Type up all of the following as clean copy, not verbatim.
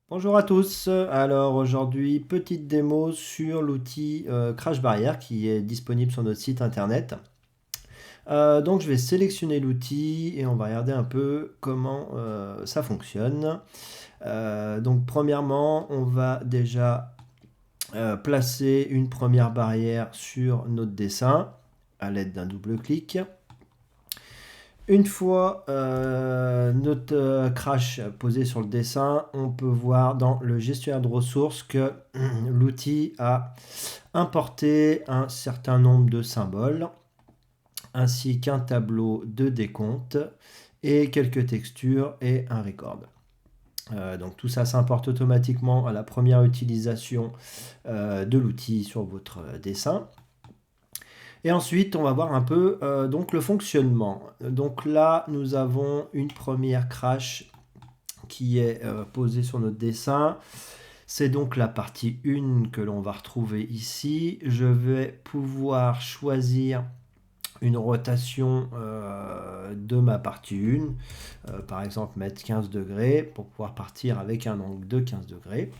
Bonjour à tous, alors aujourd'hui petite démo sur l'outil Crash Barrière qui est disponible sur notre site internet. Donc je vais sélectionner l'outil et on va regarder un peu comment ça fonctionne. Donc premièrement on va déjà placer une première barrière sur notre dessin à l'aide d'un double clic. Une fois notre crash posé sur le dessin, on peut voir dans le gestionnaire de ressources que l'outil a importé un certain nombre de symboles, ainsi qu'un tableau de décompte et quelques textures et un record. Donc tout ça s'importe automatiquement à la première utilisation de l'outil sur votre dessin. Et ensuite, on va voir un peu donc le fonctionnement. Donc là, nous avons une première crash qui est posée sur notre dessin. C'est donc la partie 1 que l'on va retrouver ici. Je vais pouvoir choisir une rotation de ma partie 1. Par exemple, mettre 15 degrés pour pouvoir partir avec un angle de 15 degrés.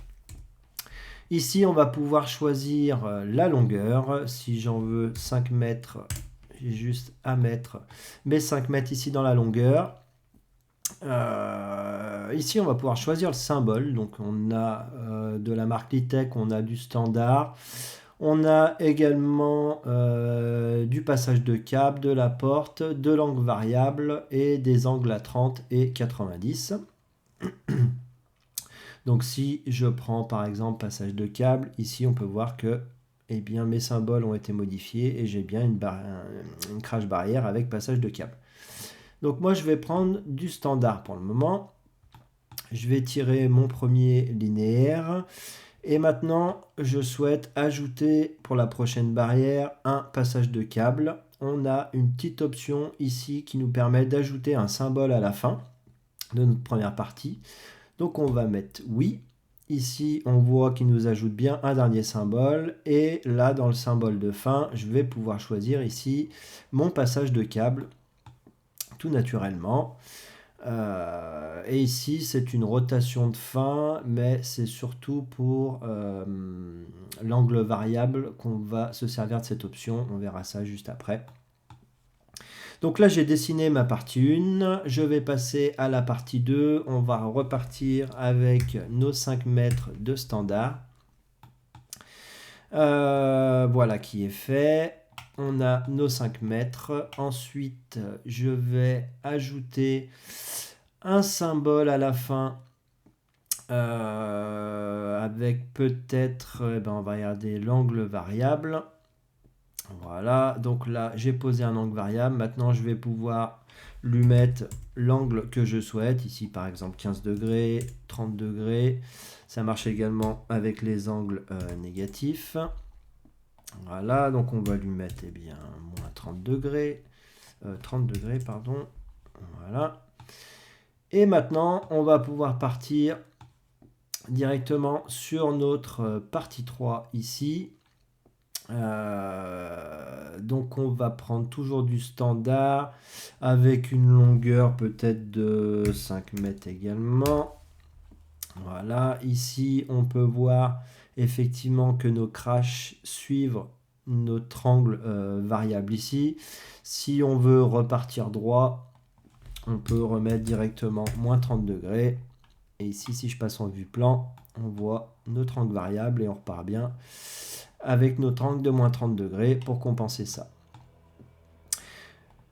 Ici, on va pouvoir choisir la longueur. Si j'en veux 5 mètres, j'ai juste à mettre mes 5 mètres ici dans la longueur. Ici, on va pouvoir choisir le symbole. Donc, on a de la marque Litech, on a du standard. On a également du passage de câble, de la porte, de l'angle variable et des angles à 30 et 90. Donc si je prends par exemple passage de câble, ici on peut voir que eh bien, mes symboles ont été modifiés et j'ai bien une crash barrière avec passage de câble. Donc moi je vais prendre du standard pour le moment. Je vais tirer mon premier linéaire. Et maintenant, je souhaite ajouter pour la prochaine barrière un passage de câble. On a une petite option ici qui nous permet d'ajouter un symbole à la fin de notre première partie. Donc on va mettre oui. Ici, on voit qu'il nous ajoute bien un dernier symbole. Et là, dans le symbole de fin, je vais pouvoir choisir ici mon passage de câble tout naturellement. Et ici, c'est une rotation de fin, mais c'est surtout pour l'angle variable qu'on va se servir de cette option. On verra ça juste après. Donc là, j'ai dessiné ma partie 1. Je vais passer à la partie 2. On va repartir avec nos 5 mètres de standard. Voilà qui est fait. On a nos 5 mètres. Ensuite, je vais ajouter un symbole à la fin avec peut-être, on va regarder l'angle variable. Voilà, donc là j'ai posé un angle variable. Maintenant je vais pouvoir lui mettre l'angle que je souhaite. Ici par exemple 15 degrés, 30 degrés. Ça marche également avec les angles négatifs. Voilà, donc on va lui mettre moins 30 degrés. 30 degrés, pardon. Voilà. Et maintenant on va pouvoir partir directement sur notre partie 3 ici. Donc on va prendre toujours du standard avec une longueur peut-être de 5 mètres également. Voilà, ici on peut voir effectivement que nos crashs suivent notre angle variable ici. Si on veut repartir droit, on peut remettre directement moins 30 degrés. Et ici, si je passe en vue plan, on voit notre angle variable et on repart bien avec notre angle de moins 30 degrés pour compenser ça.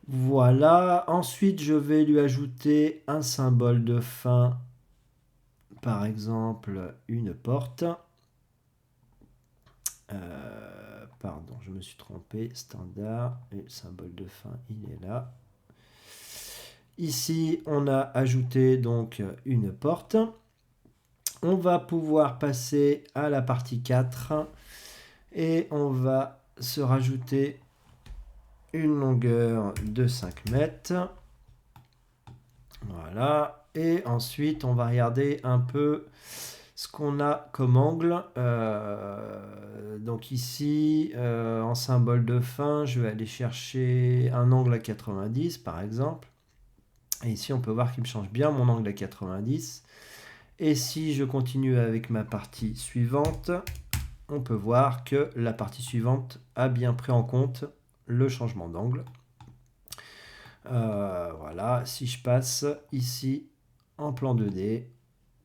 Voilà, ensuite je vais lui ajouter un symbole de fin, par exemple une porte. Pardon, je me suis trompé, standard, et le symbole de fin, il est là. Ici, on a ajouté donc une porte. On va pouvoir passer à la partie 4 et on va se rajouter une longueur de 5 mètres. Voilà. Et ensuite, on va regarder un peu ce qu'on a comme angle. Donc ici, en symbole de fin, je vais aller chercher un angle à 90 par exemple. Et ici, on peut voir qu'il me change bien mon angle à 90. Et si je continue avec ma partie suivante, on peut voir que la partie suivante a bien pris en compte le changement d'angle. Voilà, si je passe ici en plan 2D,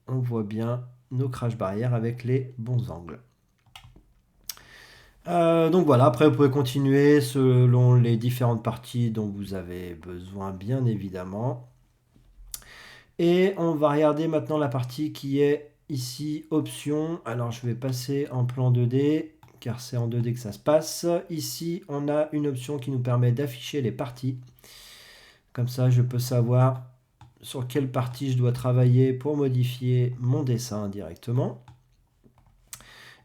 on voit bien nos crash barrières avec les bons angles. Donc voilà, après vous pouvez continuer selon les différentes parties dont vous avez besoin, bien évidemment. Et on va regarder maintenant la partie qui est ici option. Alors je vais passer en plan 2D car c'est en 2D que ça se passe. Ici on a une option qui nous permet d'afficher les parties. Comme ça je peux savoir sur quelle partie je dois travailler pour modifier mon dessin directement.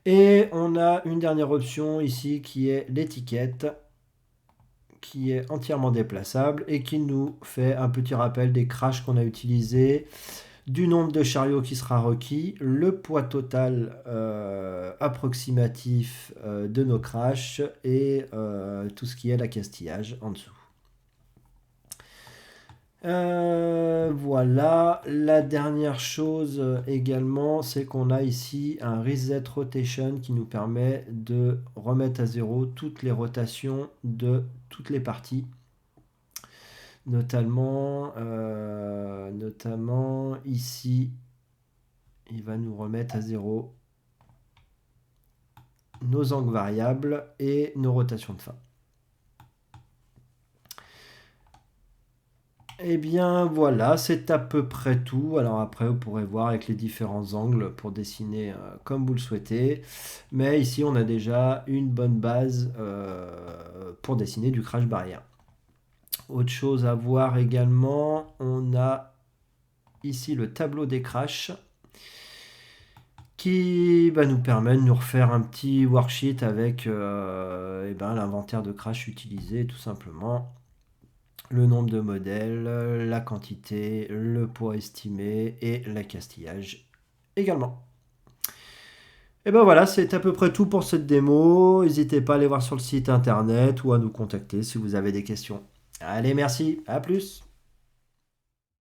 Et on a une dernière option ici qui est l'étiquette, qui est entièrement déplaçable et qui nous fait un petit rappel des crashs qu'on a utilisés, du nombre de chariots qui sera requis, le poids total approximatif de nos crashs et tout ce qui est l'accastillage en dessous. Voilà, la dernière chose également, c'est qu'on a ici un reset rotation qui nous permet de remettre à zéro toutes les rotations de toutes les parties. Notamment ici, il va nous remettre à zéro nos angles variables et nos rotations de fin. Et bien voilà, c'est à peu près tout. Alors après, vous pourrez voir avec les différents angles pour dessiner comme vous le souhaitez. Mais ici, on a déjà une bonne base pour dessiner du crash barrière. Autre chose à voir également, on a ici le tableau des crashs qui va nous permettre de nous refaire un petit worksheet avec l'inventaire de crash utilisé tout simplement. Le nombre de modèles, la quantité, le poids estimé et l'accastillage également. Et ben voilà, c'est à peu près tout pour cette démo. N'hésitez pas à aller voir sur le site internet ou à nous contacter si vous avez des questions. Allez, merci, à plus.